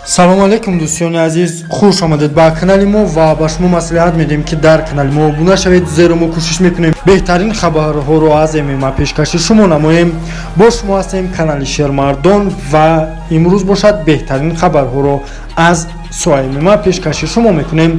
салому алейкум дӯстони азиз, хуш омадед ба канали мо ва ба шумо маслиҳат медиҳем ки дар канали мо обуна шавед, зеро мо кӯшиш мекунем беҳтарин хабарҳоро аз ММА пешкаши шумо намоем. бо шумо ҳастем канали Шермардон ва имрӯз бошад беҳтарин хабарҳоро аз соҳаи ММА пешкаши шумо мекунем.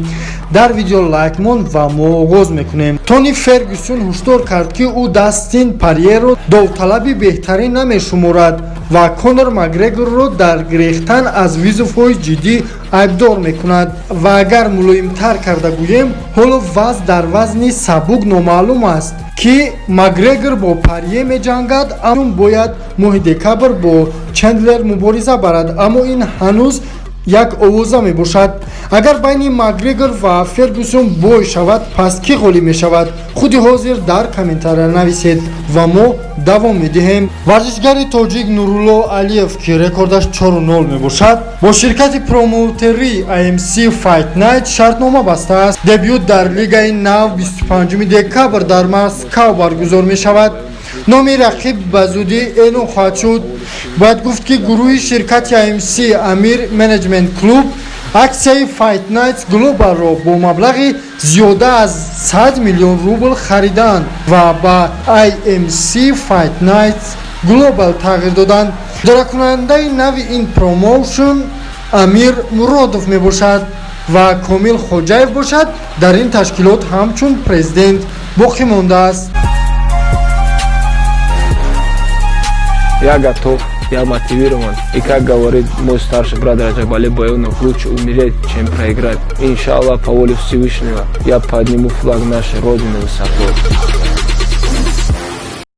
дар видео лайк мон ва мо оғоз мекунем. Тони Фергюсон ҳушдор кард ки ӯ Дастин Порьеро довталаби беҳтарин намешуморад ва Конор Макгрегорро дар гирехтан аз визовҳои ҷиддӣ айбдор мекунад ва агар мулоимтар карда гӯем, ҳоло вазн дар вазни сабук номаълум аст ки Макгрегор бо Порье меҷангад, аммо бояд моҳи декабр бо Чендлер мубориза барад, аммо ин ҳанӯз як овоза мебошад. агар байни Макгрегор ва Фергюсон бой шавад, пас ки ғолиб мешавад? худи ҳозир дар комментария нависед ва мо давом медиҳем. варзишгари тоҷик Нурулло Алиев ки рекордаш 4-0 мебошад, бо ширкати промоутери AMC Fight Night шартнома бастааст. дебют дар лигаи нав 25 декабр дар Москав баргузор мешавад. номи рақиб ба зудӣ эълон хоҳад шуд. бояд гуфт ки гурӯҳи ширкати AMC Амир Менеҷмент Клуб аксияи Fight Night Global-ро бо маблағи зиёда аз 100 миллион рубл хариданд ва ба AMC Fight Night Global тағйир доданд. идоракунандаи нави ин промоушн Амир Муродов мебошад ва Комил Хоҷаев бошад. дар ин ташкилот ҳамчун президент боқӣ мондааст. Я готов, я мотивирован. И как говорит мой старший брат Раджабали Боевнов, лучше умереть, чем проиграть. Иншаллах, по воле Всевышнего, я подниму флаг нашей Родины высоко.